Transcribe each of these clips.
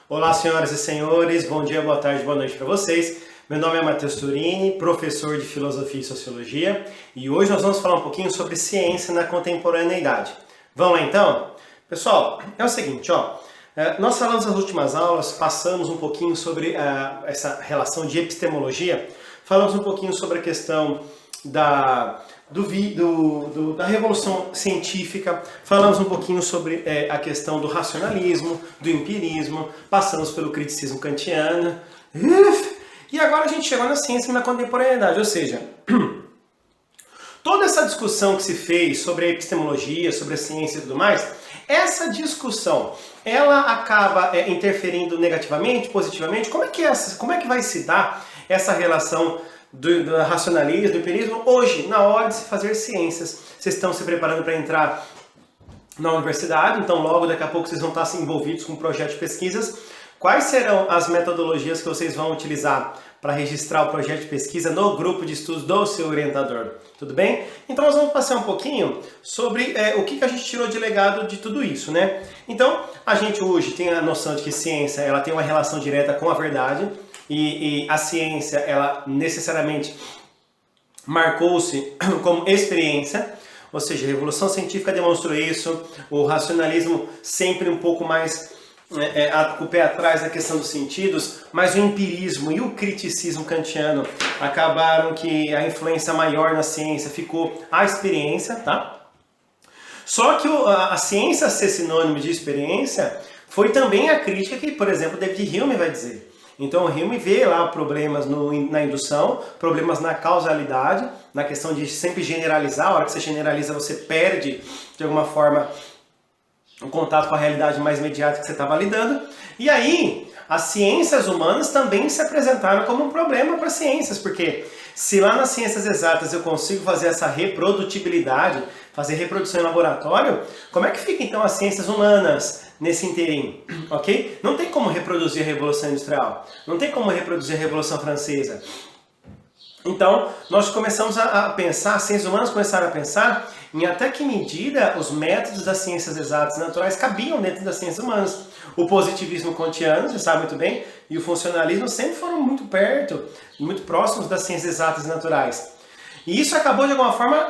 Olá, senhoras e senhores, bom dia, boa tarde, boa noite para vocês. Meu nome é Matheus Turini, professor de Filosofia e Sociologia, e hoje nós vamos falar um pouquinho sobre ciência na contemporaneidade. Vamos lá então? Pessoal, é o seguinte, nós falamos nas últimas aulas, passamos um pouquinho sobre essa relação de epistemologia, falamos um pouquinho sobre a questão da revolução científica, falamos um pouquinho sobre a questão do racionalismo, do empirismo, passamos pelo criticismo kantiano, e agora a gente chegou na ciência e na contemporaneidade, ou seja, toda essa discussão que se fez sobre a epistemologia, sobre a ciência e tudo mais, essa discussão, ela acaba interferindo negativamente, positivamente? Como é que vai se dar essa relação do racionalismo, do empirismo, hoje, na hora de se fazer ciências? Vocês estão se preparando para entrar na universidade, então logo daqui a pouco vocês vão estar envolvidos com um projeto de pesquisas. Quais serão as metodologias que vocês vão utilizar para registrar o projeto de pesquisa no grupo de estudos do seu orientador? Tudo bem? Então nós vamos passar um pouquinho sobre o que a gente tirou de legado de tudo isso, né? Então, a gente hoje tem a noção de que ciência ela tem uma relação direta com a verdade, e a ciência, ela necessariamente marcou-se como experiência, ou seja, a revolução científica demonstrou isso, o racionalismo sempre um pouco mais com o pé atrás da questão dos sentidos, mas o empirismo e o criticismo kantiano acabaram que a influência maior na ciência ficou a experiência, tá? Só que a ciência ser sinônimo de experiência foi também a crítica que, por exemplo, David Hume vai dizer. Então o Hume vê lá problemas na indução, problemas na causalidade, na questão de sempre generalizar. A hora que você generaliza, você perde, de alguma forma, o contato com a realidade mais imediata que você estava lidando. E aí, as ciências humanas também se apresentaram como um problema para as ciências, porque se lá nas ciências exatas eu consigo fazer essa reprodutibilidade, fazer reprodução em laboratório, como é que fica então as ciências humanas nesse inteirinho, ok? Não tem como reproduzir a Revolução Industrial, não tem como reproduzir a Revolução Francesa. Então, nós começamos a pensar, as ciências humanas começaram a pensar em até que medida os métodos das ciências exatas e naturais cabiam dentro das ciências humanas. O positivismo kantiano, você sabe muito bem, e o funcionalismo sempre foram muito perto, muito próximos das ciências exatas e naturais. E isso acabou, de alguma forma,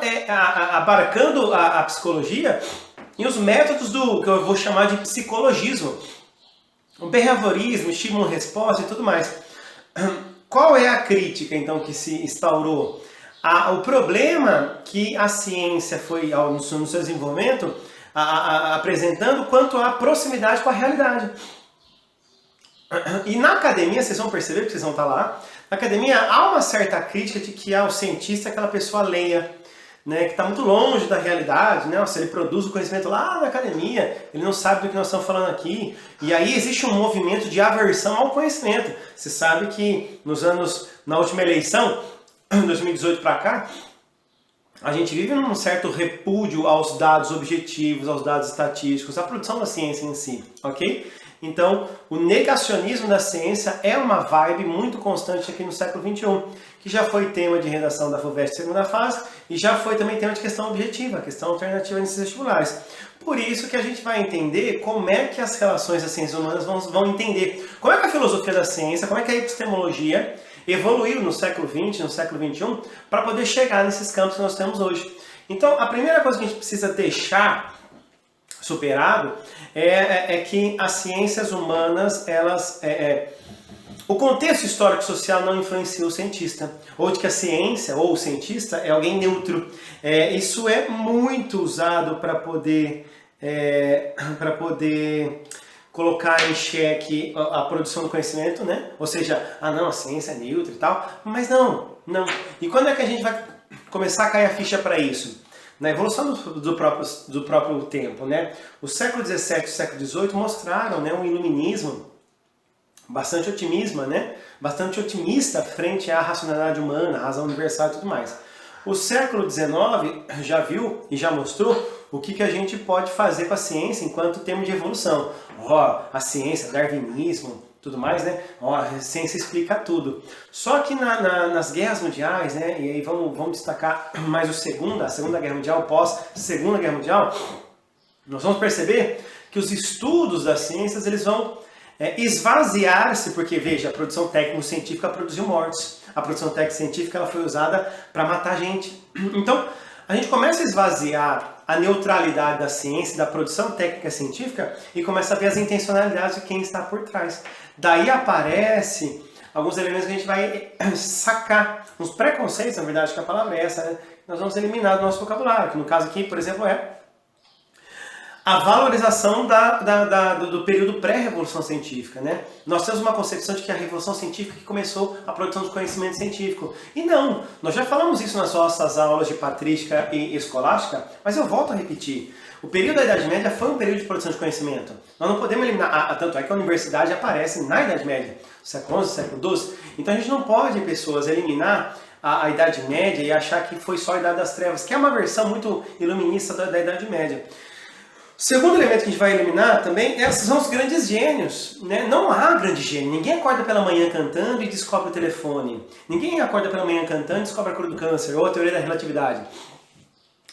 abarcando a psicologia e os métodos do que eu vou chamar de psicologismo. O behaviorismo, estímulo-resposta e tudo mais. Qual é a crítica, então, que se instaurou? O problema que a ciência foi, no seu desenvolvimento, apresentando quanto à proximidade com a realidade. E na academia, vocês vão perceber, que vocês vão estar lá, na academia há uma certa crítica de que o cientista é aquela pessoa alheia, né, que está muito longe da realidade, né? Se ele produz o conhecimento lá na academia, ele não sabe do que nós estamos falando aqui. E aí existe um movimento de aversão ao conhecimento. Você sabe que na última eleição, 2018 para cá, a gente vive num certo repúdio aos dados objetivos, aos dados estatísticos, à produção da ciência em si, ok? Então, o negacionismo da ciência é uma vibe muito constante aqui no século XXI, que já foi tema de redação da FUVEST segunda fase e já foi também tema de questão objetiva, questão alternativa nesses vestibulares. Por isso que a gente vai entender como é que as relações das ciências humanas vão entender como é que a filosofia da ciência, como é que a epistemologia evoluiu no século XX, no século XXI, para poder chegar nesses campos que nós temos hoje. Então, a primeira coisa que a gente precisa deixar superado é que as ciências humanas, o contexto histórico-social não influencia o cientista, ou de que a ciência ou o cientista é alguém neutro. Isso é muito usado para poder colocar em xeque a produção do conhecimento, né? Ou seja, não, a ciência é neutra e tal, mas não. E quando é que a gente vai começar a cair a ficha para isso? Na evolução do próprio tempo, né? O século XVII e o século XVIII mostraram, né, um iluminismo bastante otimista frente à racionalidade humana, à razão universal e tudo mais. O século XIX já viu e já mostrou o que a gente pode fazer com a ciência enquanto tema de evolução. A ciência, darwinismo, tudo mais, né? A ciência explica tudo. Só que nas guerras mundiais, né? E aí vamos destacar mais a Segunda Guerra Mundial, pós-Segunda Guerra Mundial, nós vamos perceber que os estudos das ciências, eles vão esvaziar-se, porque veja, a produção técnico-científica produziu mortes. A produção técnico-científica ela foi usada para matar gente. Então, a gente começa a esvaziar a neutralidade da ciência, da produção técnica científica e começa a ver as intencionalidades de quem está por trás. Daí aparece alguns elementos que a gente vai sacar, uns preconceitos, na verdade, que a palavra é essa, né? Nós vamos eliminar do nosso vocabulário, que no caso aqui, por exemplo, é a valorização do período pré-revolução científica, né? Nós temos uma concepção de que a revolução científica que começou a produção de conhecimento científico. E não, nós já falamos isso nas nossas aulas de patrística e escolástica, mas eu volto a repetir. O período da Idade Média foi um período de produção de conhecimento. Nós não podemos eliminar, tanto é que a universidade aparece na Idade Média, século XI, século XII. Então a gente não pode, pessoas, eliminar a Idade Média e achar que foi só a Idade das Trevas, que é uma versão muito iluminista da Idade Média. O segundo elemento que a gente vai eliminar também são os grandes gênios, né? Não há grande gênio. Ninguém acorda pela manhã cantando e descobre o telefone. Ninguém acorda pela manhã cantando e descobre a cura do câncer ou a teoria da relatividade.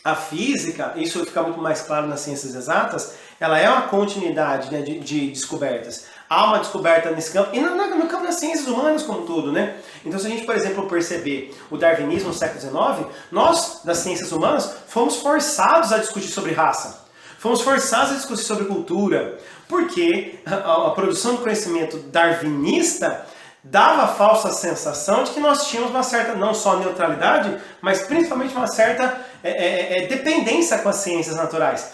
A física, isso fica muito mais claro nas ciências exatas, ela é uma continuidade, né, de descobertas. Há uma descoberta nesse campo, e no campo das ciências humanas como um todo, né? Então se a gente, por exemplo, perceber o darwinismo no século XIX, nós, das ciências humanas, fomos forçados a discutir sobre raça. Fomos forçados a discutir sobre cultura, porque a produção de conhecimento darwinista dava a falsa sensação de que nós tínhamos uma certa, não só neutralidade, mas principalmente uma certa dependência com as ciências naturais.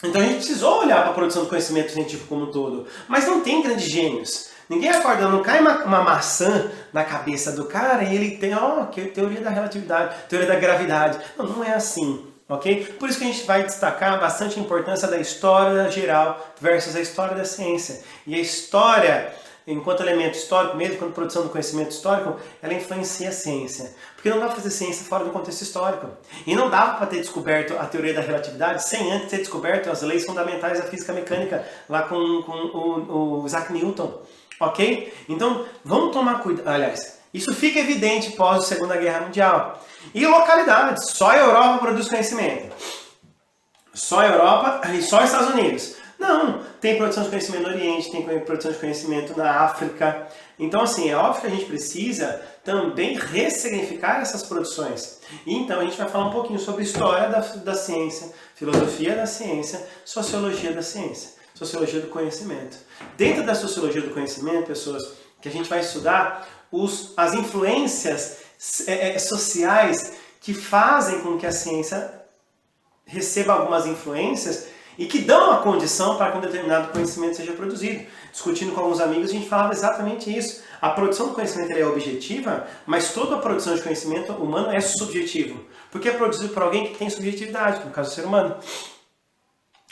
Então a gente precisou olhar para a produção do conhecimento científico como um todo, mas não tem grandes gênios. Ninguém acorda, não cai uma maçã na cabeça do cara e ele tem, que teoria da relatividade, teoria da gravidade. Não, não é assim. Ok? Por isso que a gente vai destacar bastante a importância da história geral versus a história da ciência. E a história, enquanto elemento histórico, mesmo quando produção do conhecimento histórico, ela influencia a ciência. Porque não dá para fazer ciência fora do contexto histórico. E não dava para ter descoberto a teoria da relatividade sem antes ter descoberto as leis fundamentais da física mecânica, lá com o Isaac Newton. Ok? Então, vamos tomar cuidado. Aliás, isso fica evidente pós a Segunda Guerra Mundial. E localidades, só a Europa produz conhecimento. Só a Europa e só os Estados Unidos. Não, tem produção de conhecimento no Oriente, tem produção de conhecimento na África. Então, assim, é óbvio que a gente precisa também ressignificar essas produções. E então a gente vai falar um pouquinho sobre história da ciência, filosofia da ciência, sociologia da ciência, sociologia do conhecimento. Dentro da sociologia do conhecimento, pessoas, que a gente vai estudar as influências sociais que fazem com que a ciência receba algumas influências e que dão a condição para que um determinado conhecimento seja produzido. Discutindo com alguns amigos, a gente falava exatamente isso. A produção do conhecimento é objetiva, mas toda a produção de conhecimento humano é subjetiva. Porque é produzido por alguém que tem subjetividade, no caso do ser humano.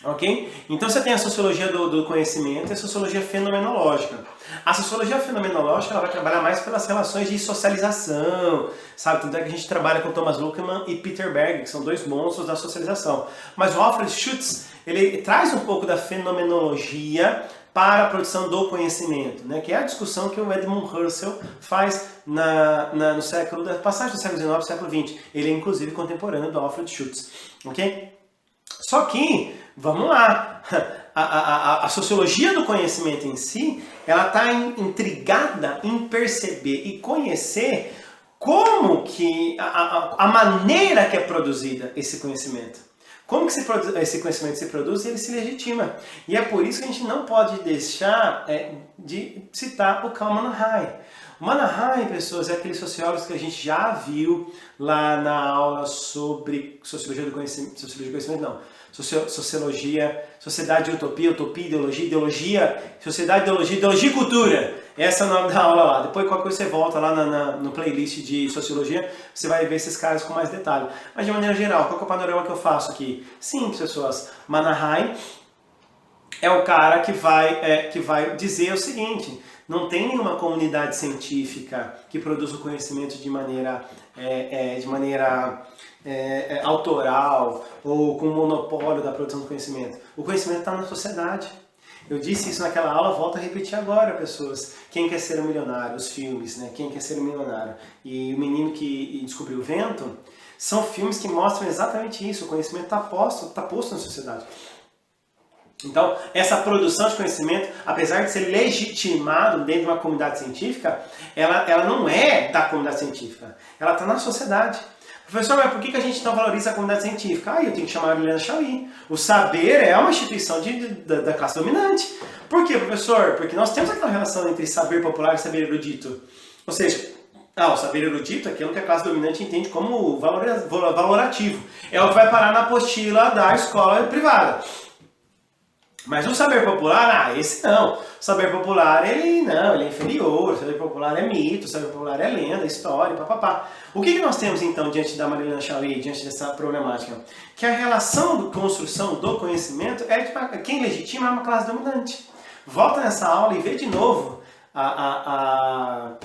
Ok? Então você tem a sociologia do conhecimento e a sociologia fenomenológica. A sociologia fenomenológica ela vai trabalhar mais pelas relações de socialização, sabe? Tanto é que a gente trabalha com Thomas Luckmann e Peter Berger, que são dois monstros da socialização. Mas o Alfred Schutz, ele traz um pouco da fenomenologia para a produção do conhecimento, né? Que é a discussão que o Edmund Husserl faz no século, da passagem do século XIX para o século XX. Ele é inclusive contemporâneo do Alfred Schutz. Ok? Só que, vamos lá, a sociologia do conhecimento em si, ela está intrigada em perceber e conhecer como que, a maneira que é produzida esse conhecimento. Como que esse conhecimento se produz e ele se legitima. E é por isso que a gente não pode deixar de citar o Karl Mannheim. O Mannheim, pessoas, é aquele sociólogo que a gente já viu lá na aula sobre sociologia do conhecimento, sociologia, sociedade e utopia, utopia, ideologia, sociedade, ideologia e cultura. Esse é o nome da aula lá. Depois qualquer coisa você volta lá no playlist de sociologia, você vai ver esses caras com mais detalhe. Mas de maneira geral, qual é o panorama que eu faço aqui? Simples, pessoas. Mannheim é o cara que vai dizer o seguinte: não tem nenhuma comunidade científica que produza o conhecimento de maneira autoral ou com monopólio da produção do conhecimento. O conhecimento está na sociedade. Eu disse isso naquela aula, volto a repetir agora, pessoas. Quem quer ser um milionário? Os filmes, né? Quem quer ser um milionário? E o menino que descobriu o vento, são filmes que mostram exatamente isso. O conhecimento está posto na sociedade. Então, essa produção de conhecimento, apesar de ser legitimado dentro de uma comunidade científica, ela não é da comunidade científica, ela está na sociedade. Professor, mas por que a gente não valoriza a comunidade científica? Eu tenho que chamar a Liliana Chaui. O saber é uma instituição da classe dominante. Por quê, professor? Porque nós temos aquela relação entre saber popular e saber erudito. Ou seja, o saber erudito é aquilo que a classe dominante entende como valorativo. É o que vai parar na apostila da escola privada. Mas o saber popular, esse não. O saber popular, ele é inferior. O saber popular é mito, o saber popular é lenda, história, papapá. O que nós temos então diante da Marilena Chaui, diante dessa problemática? Que a relação de construção do conhecimento é de quem legitima é uma classe dominante. Volta nessa aula e vê de novo ai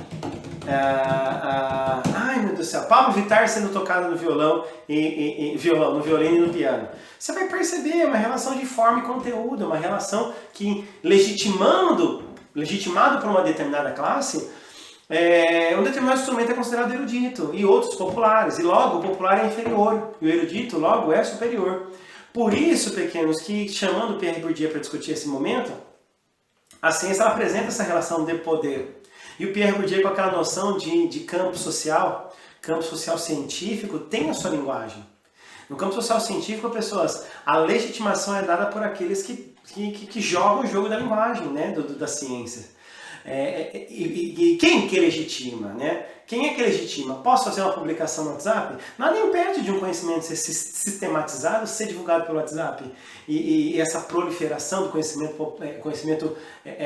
meu Deus do céu, Pablo Vittar sendo tocado no violão, no violino e no piano. Você vai perceber uma relação de forma e conteúdo, uma relação que legitimado por uma determinada classe, um determinado instrumento é considerado erudito e outros populares, e logo o popular é inferior e o erudito logo é superior. Por isso, pequenos, que chamando o Pierre Bourdieu para discutir esse momento, a ciência ela apresenta essa relação de poder. E o Pierre Bourdieu, com aquela noção de campo social científico, tem a sua linguagem. No campo social científico, pessoas, a legitimação é dada por aqueles que jogam o jogo da linguagem, né, da ciência. E quem que legitima, né? Quem é que legitima? Posso fazer uma publicação no WhatsApp? Nada impede de um conhecimento ser sistematizado, ser divulgado pelo WhatsApp. E essa proliferação do conhecimento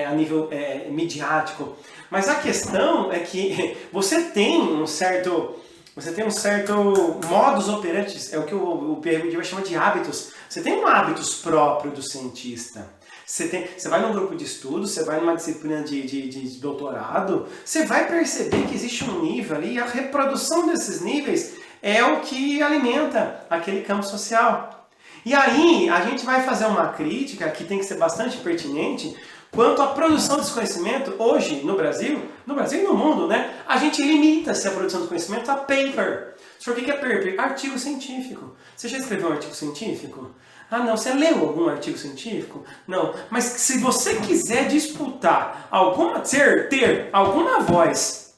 a nível midiático. Mas a questão é que você tem um certo modus operandi, é o que o Pierre Bourdieu chama de hábitos. Você tem hábitos próprios do cientista. Você vai num grupo de estudo, você vai numa disciplina de doutorado, você vai perceber que existe um nível ali, e a reprodução desses níveis é o que alimenta aquele campo social. E aí a gente vai fazer uma crítica que tem que ser bastante pertinente quanto à produção desse conhecimento. Hoje, no Brasil e no mundo, né, a gente limita-se a produção do conhecimento a paper. O que é paper? Artigo científico. Você já escreveu um artigo científico? Ah, não, você leu algum artigo científico? Não, mas se você quiser disputar ter alguma voz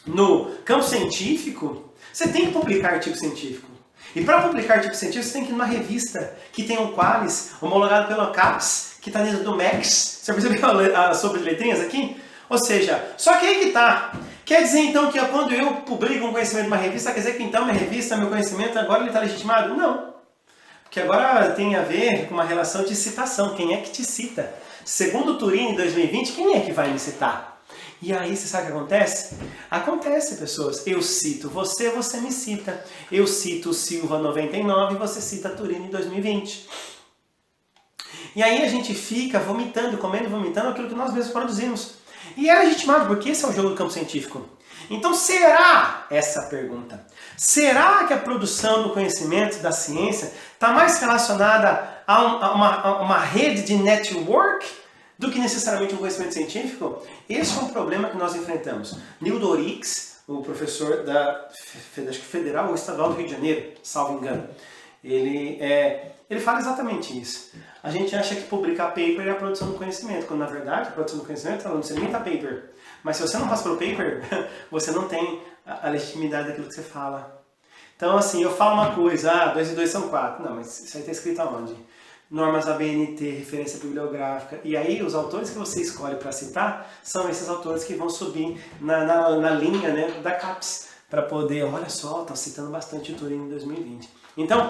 no campo científico, você tem que publicar artigo científico. E para publicar artigo científico, você tem que ir numa revista que tem um Qualis, homologado pela CAPES, que está dentro do MEX. Você percebeu as sobreletrinhas aqui? Ou seja, só que aí que tá. Quer dizer então que quando eu publico um conhecimento numa revista, quer dizer que então minha revista, meu conhecimento, agora ele está legitimado? Não. Porque agora tem a ver com uma relação de citação. Quem é que te cita? Segundo Turing, em 2020, quem é que vai me citar? E aí, você sabe o que acontece? Acontece, pessoas. Eu cito você, você me cita. Eu cito o Silva 99, você cita Turing em 2020. E aí a gente fica vomitando, comendo e vomitando aquilo que nós mesmos produzimos. E é legitimado, porque esse é o jogo do campo científico. Então, essa pergunta, será que a produção do conhecimento da ciência está mais relacionada a uma rede de network do que necessariamente um conhecimento científico? Esse é um problema que nós enfrentamos. Neil Dorix, o professor da Federal ou Estadual do Rio de Janeiro, salvo engano, ele fala exatamente isso. A gente acha que publicar paper é a produção do conhecimento, quando na verdade a produção do conhecimento não se limita a paper. Mas se você não passa pelo paper, você não tem a legitimidade daquilo que você fala. Então, assim, eu falo uma coisa, 2 e 2 são 4. Não, mas isso aí está escrito aonde? Normas ABNT, referência bibliográfica. E aí, os autores que você escolhe para citar são esses autores que vão subir na linha, né, da CAPES, para poder, olha só, estão citando bastante o Turing em 2020. Então,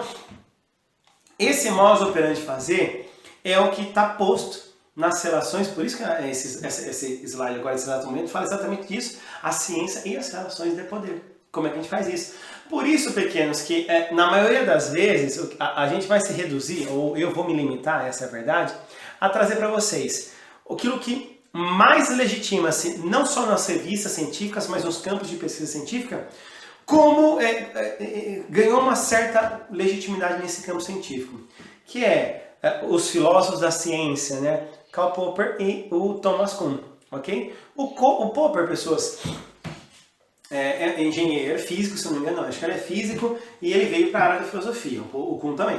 esse modus operandi fazer é o que está posto nas relações, por isso que esse slide agora, nesse exato momento, fala exatamente disso, a ciência e as relações de poder. Como é que a gente faz isso? Por isso, pequenos, que na maioria das vezes a gente vai se reduzir, ou eu vou me limitar, essa é a verdade, a trazer para vocês aquilo que mais legitima-se, não só nas revistas científicas, mas nos campos de pesquisa científica, como ganhou uma certa legitimidade nesse campo científico, que os filósofos da ciência, né? Karl Popper e o Thomas Kuhn, ok? O Popper, pessoas, é engenheiro, físico, se não me engano, acho que ele é físico, e ele veio para a área da filosofia, o Kuhn também.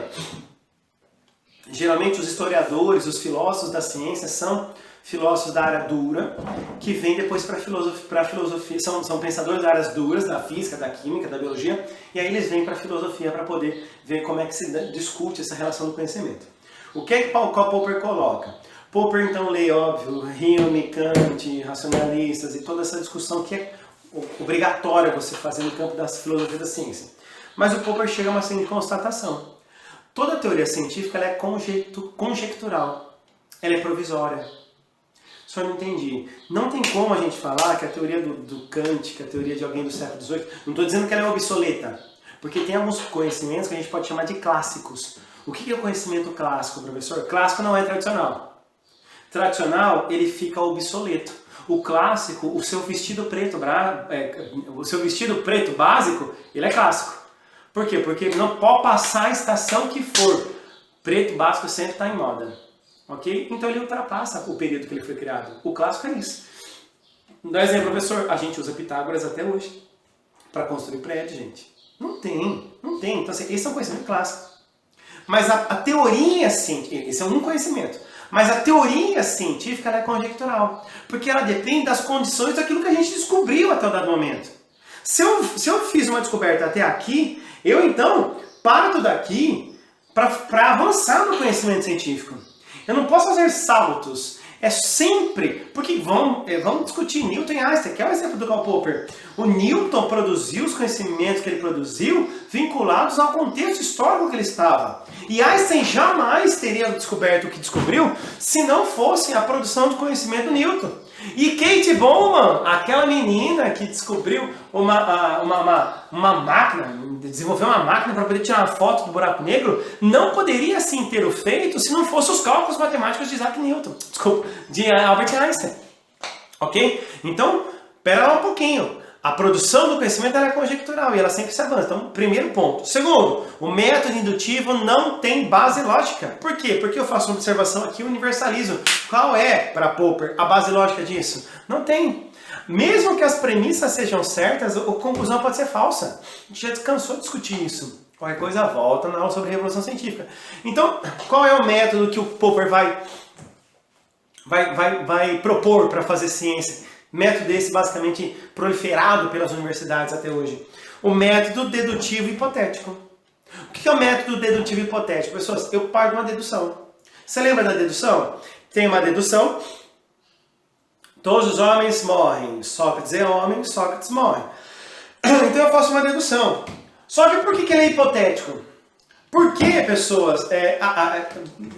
Geralmente os historiadores, os filósofos da ciência são filósofos da área dura, que vêm depois para a filosofia, são pensadores das áreas duras, da física, da química, da biologia, e aí eles vêm para a filosofia para poder ver como é que se discute essa relação do conhecimento. O que é que Popper coloca? Popper então lê, óbvio, Hume, Kant, racionalistas e toda essa discussão que é obrigatória você fazer no campo da filosofia da ciência. Mas o Popper chega a uma seguinte constatação. Toda teoria científica ela é conjectural, ela é provisória. Só não entendi. Não tem como a gente falar que a teoria do Kant, que a teoria de alguém do século XVIII, não estou dizendo que ela é obsoleta, porque tem alguns conhecimentos que a gente pode chamar de clássicos. O que é o conhecimento clássico, professor? Clássico não é tradicional. Tradicional, ele fica obsoleto. O clássico, o seu vestido preto básico, ele é clássico. Por quê? Porque não pode passar a estação que for. Preto básico sempre está em moda. Ok? Então ele ultrapassa o período que ele foi criado. O clássico é isso. Dá exemplo, professor. A gente usa Pitágoras até hoje para construir prédio, gente. Não tem. Então, assim, esse é um conhecimento clássico. Mas a teoria científica, esse é um conhecimento. Mas a teoria científica ela é conjectural. Porque ela depende das condições daquilo que a gente descobriu até o dado momento. Se eu fiz uma descoberta até aqui, eu então parto daqui para avançar no conhecimento científico. Eu não posso fazer saltos. É sempre... Porque vamos discutir Newton e Einstein, que é o exemplo do Karl Popper. O Newton produziu os conhecimentos que ele produziu vinculados ao contexto histórico que ele estava. E Einstein jamais teria descoberto o que descobriu se não fosse a produção de conhecimento do Newton. E Kate Bowman, aquela menina que descobriu uma máquina, desenvolveu uma máquina para poder tirar uma foto do buraco negro, não poderia assim ter o feito se não fossem os cálculos matemáticos de Isaac Newton, de Albert Einstein. Ok? Então, pera lá um pouquinho. A produção do conhecimento ela é conjectural e ela sempre se avança. Então, primeiro ponto. Segundo, o método indutivo não tem base lógica. Por quê? Porque eu faço uma observação aqui e universalizo. Qual é, para Popper, a base lógica disso? Não tem. Mesmo que as premissas sejam certas, a conclusão pode ser falsa. A gente já cansou de discutir isso. Qualquer coisa volta na aula sobre revolução científica. Então, qual é o método que o Popper vai propor para fazer ciência? Método esse basicamente proliferado pelas universidades até hoje. O método dedutivo hipotético. O que é o método dedutivo hipotético? Pessoas, eu parto de uma dedução. Você lembra da dedução? Tem uma dedução. Todos os homens morrem. Sócrates é homem, Sócrates morre. Então eu faço uma dedução. Só que por que ele é hipotético? Porque, pessoas,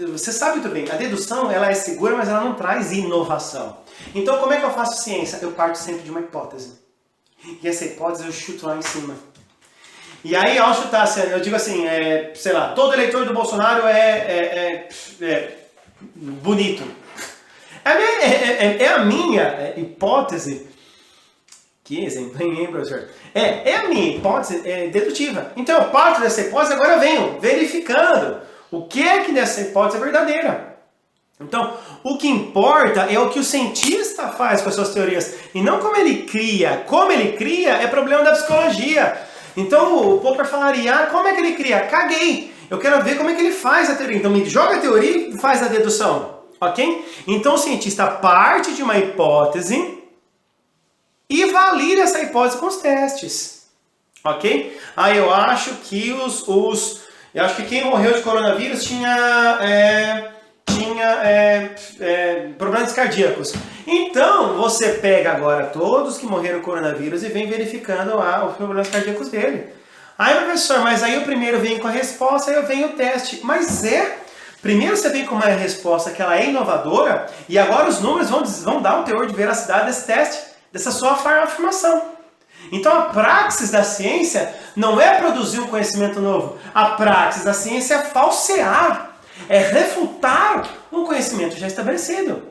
você sabe muito bem, a dedução ela é segura, mas ela não traz inovação. Então, como é que eu faço ciência? Eu parto sempre de uma hipótese. E essa hipótese eu chuto lá em cima. E aí, ao chutar, eu digo assim, sei lá, todo eleitor do Bolsonaro é bonito. É a minha hipótese. Que exemplo, hein, professor? É a minha hipótese dedutiva. Então eu parto dessa hipótese, agora eu venho verificando o que é que dessa hipótese é verdadeira. Então, o que importa é o que o cientista faz com as suas teorias, e não como ele cria. Como ele cria é problema da psicologia. Então o Popper falaria, como é que ele cria? Caguei! Eu quero ver como é que ele faz a teoria. Então me joga a teoria e faz a dedução. Ok? Então o cientista parte de uma hipótese e valida essa hipótese com os testes. Ok? Aí eu acho que eu acho que quem morreu de coronavírus tinha problemas cardíacos. Então, você pega agora todos que morreram de coronavírus e vem verificando os problemas cardíacos dele. Aí, professor, mas aí eu primeiro venho com a resposta, aí eu venho o teste. Mas primeiro você vem com uma resposta que ela é inovadora, e agora os números vão dar um teor de veracidade desse teste, dessa sua afirmação. Então a praxis da ciência não é produzir um conhecimento novo. A praxis da ciência é falsear, é refutar um conhecimento já estabelecido.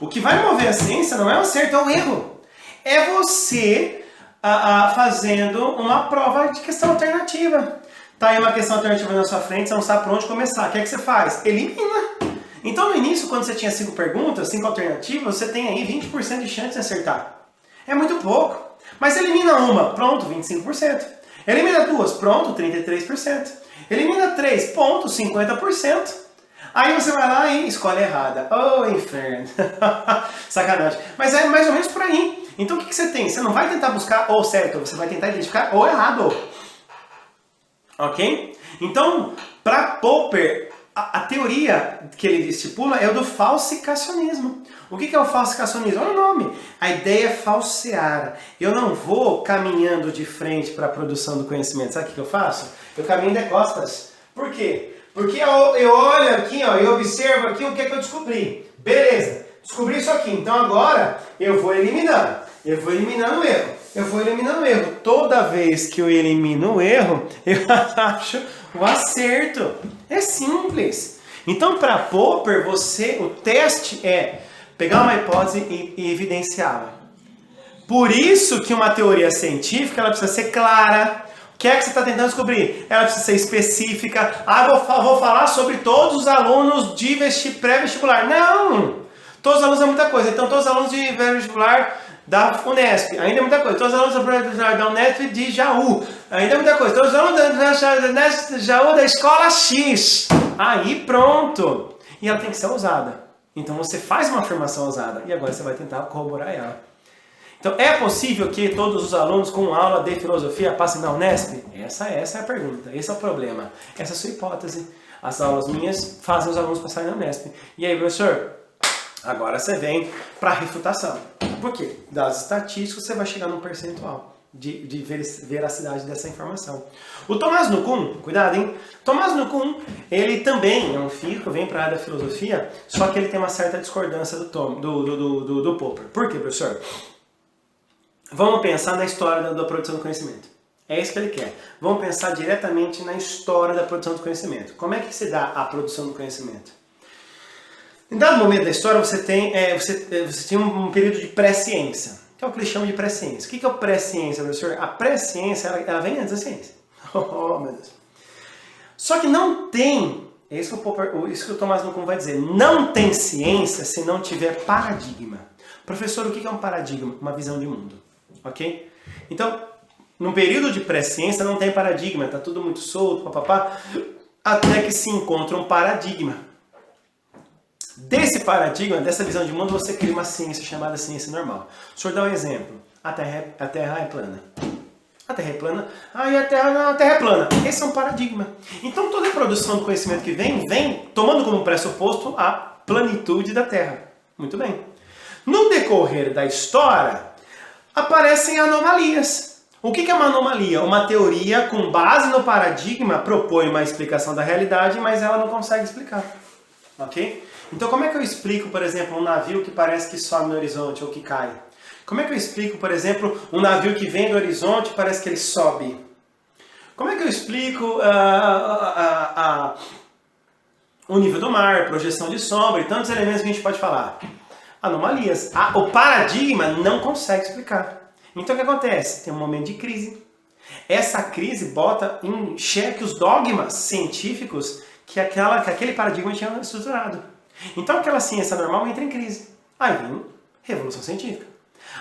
O que vai mover a ciência não é o acerto, é o erro. É você fazendo uma prova de questão alternativa. Tá aí uma questão alternativa na sua frente, você não sabe por onde começar. O que é que você faz? Elimina. Então no início, quando você tinha 5 perguntas, 5 alternativas, você tem aí 20% de chance de acertar. É muito pouco. Mas elimina uma, pronto, 25%. Elimina 2, pronto, 33%. Elimina 3, ponto, 50%. Aí você vai lá e escolhe errada. Oh, inferno. Sacanagem. Mas é mais ou menos por aí. Então o que você tem? Você não vai tentar buscar o certo, você vai tentar identificar o errado. Ok? Então, para Popper, a teoria que ele estipula é o do falsificacionismo. O que é o falsificacionismo? Olha o nome. A ideia é falsear. Eu não vou caminhando de frente para a produção do conhecimento. Sabe o que eu faço? Eu caminho de costas. Por quê? Porque eu olho aqui, ó, eu observo aqui o que eu descobri. Beleza, descobri isso aqui. Então agora eu vou eliminando. Eu vou eliminando o erro. Eu vou eliminando o erro. Toda vez que eu elimino o erro, eu acho o acerto. É simples. Então, para Popper, o teste é pegar uma hipótese e evidenciá-la. Por isso que uma teoria científica ela precisa ser clara. O que é que você está tentando descobrir? Ela precisa ser específica. Ah, vou falar sobre todos os alunos de pré-vestibular. Não! Todos os alunos é muita coisa. Então, todos os alunos de pré-vestibular da Unesp, ainda é muita coisa. Todos os alunos da Unesp de Jaú, ainda é muita coisa. Todos os alunos da Jaú da escola X. Aí pronto. E ela tem que ser ousada. Então você faz uma afirmação ousada e agora você vai tentar corroborar ela. Então é possível que todos os alunos com aula de filosofia passem na Unesp? Essa é a pergunta, esse é o problema. Essa é a sua hipótese. As aulas minhas fazem os alunos passarem na Unesp. E aí, professor? Agora você vem para a refutação. Por quê? Das estatísticas você vai chegar num percentual de veracidade dessa informação. O Tomás Nukun, cuidado, hein? Tomás Nukun, ele também é um físico, vem para a área da filosofia, só que ele tem uma certa discordância do Popper. Por quê, professor? Vamos pensar na história da produção do conhecimento. É isso que ele quer. Vamos pensar diretamente na história da produção do conhecimento. Como é que se dá a produção do conhecimento? Em dado momento da história, você tem um período de pré-ciência, que é o que eles chamam de pré-ciência. O que é o pré-ciência, professor? A pré-ciência, ela vem antes da ciência. Oh, meu Deus. Só que não tem, é isso que o Tomás Nukun vai dizer, não tem ciência se não tiver paradigma. Professor, o que é um paradigma? Uma visão de mundo. Ok? Então, no período de pré-ciência não tem paradigma, está tudo muito solto, papapá, até que se encontra um paradigma. Desse paradigma, dessa visão de mundo, você cria uma ciência chamada ciência normal. O senhor dá um exemplo. A Terra é plana. A Terra é plana? Ah, e a Terra é plana. Esse é um paradigma. Então toda a produção do conhecimento que vem tomando como pressuposto a plenitude da Terra. Muito bem. No decorrer da história, aparecem anomalias. O que é uma anomalia? Uma teoria com base no paradigma propõe uma explicação da realidade, mas ela não consegue explicar. Ok? Então como é que eu explico, por exemplo, um navio que parece que sobe no horizonte ou que cai? Como é que eu explico, por exemplo, um navio que vem do horizonte e parece que ele sobe? Como é que eu explico o nível do mar, projeção de sombra e tantos elementos que a gente pode falar? Anomalias. O paradigma não consegue explicar. Então o que acontece? Tem um momento de crise. Essa crise bota em xeque os dogmas científicos que aquele paradigma tinha estruturado. Então aquela ciência normal entra em crise. Aí vem a Revolução Científica.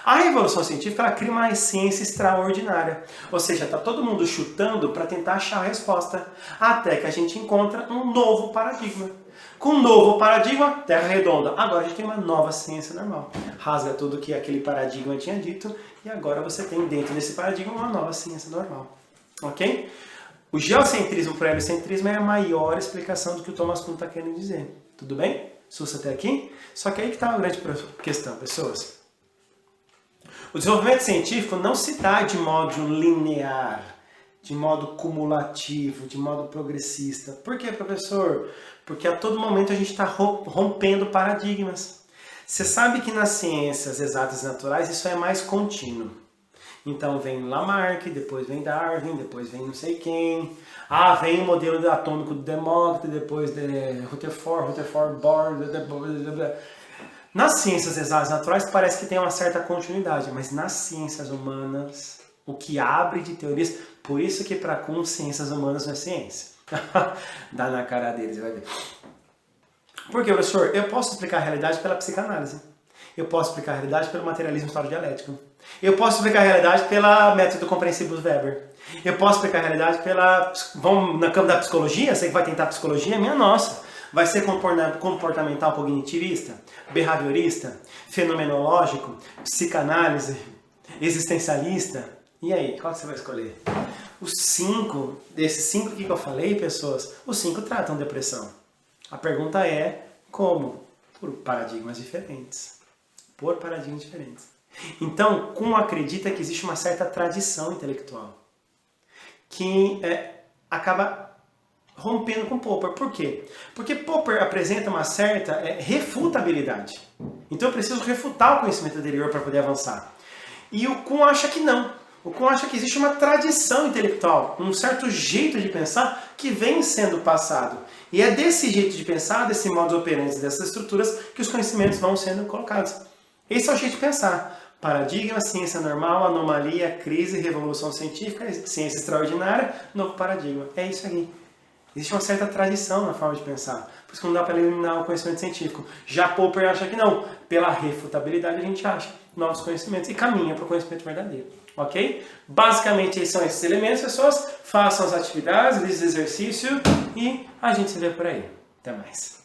A Revolução Científica ela cria uma ciência extraordinária. Ou seja, está todo mundo chutando para tentar achar a resposta. Até que a gente encontra um novo paradigma. Com um novo paradigma, Terra redonda. Agora a gente tem uma nova ciência normal. Rasga tudo que aquele paradigma tinha dito. E agora você tem dentro desse paradigma uma nova ciência normal. Ok? O geocentrismo para o heliocentrismo é a maior explicação do que o Thomas Kuhn está querendo dizer. Tudo bem? Sussa até aqui? Só que aí que está a grande questão, pessoas. O desenvolvimento científico não se dá de modo linear, de modo cumulativo, de modo progressista. Por quê, professor? Porque a todo momento a gente está rompendo paradigmas. Você sabe que nas ciências exatas e naturais isso é mais contínuo. Então vem Lamarck, depois vem Darwin, depois vem não sei quem. Ah, vem o modelo atômico do Demócrito, depois de Rutherford, Bohr. Nas ciências exatas e naturais parece que tem uma certa continuidade, mas nas ciências humanas, o que abre de teorias, por isso que para Kuhn ciências humanas não é ciência. Dá na cara deles, vai ver. Por quê, professor? Eu posso explicar a realidade pela psicanálise. Eu posso explicar a realidade pelo materialismo histórico-dialético. Eu posso explicar a realidade pela método compreensível do Weber. Eu posso explicar a realidade pela... Vamos na campo da psicologia? Você que vai tentar psicologia? Minha nossa! Vai ser comportamental cognitivista, behaviorista, fenomenológico, psicanálise, existencialista? E aí, qual que você vai escolher? Desses 5 que eu falei, pessoas, os 5 tratam depressão. A pergunta é como? Por paradigmas diferentes. Por paradigmas diferentes. Então, Kuhn acredita que existe uma certa tradição intelectual que acaba rompendo com Popper. Por quê? Porque Popper apresenta uma certa refutabilidade. Então eu preciso refutar o conhecimento anterior para poder avançar. E o Kuhn acha que não. O Kuhn acha que existe uma tradição intelectual, um certo jeito de pensar que vem sendo passado. E é desse jeito de pensar, desse modo operante, dessas estruturas, que os conhecimentos vão sendo colocados. Esse é o jeito de pensar. Paradigma, ciência normal, anomalia, crise, revolução científica, ciência extraordinária, novo paradigma. É isso aí. Existe uma certa tradição na forma de pensar. Por isso que não dá para eliminar o conhecimento científico. Já Popper acha que não. Pela refutabilidade a gente acha novos conhecimentos e caminha para o conhecimento verdadeiro. Ok? Basicamente esses são esses elementos, pessoas. Façam as atividades, esse exercício e a gente se vê por aí. Até mais.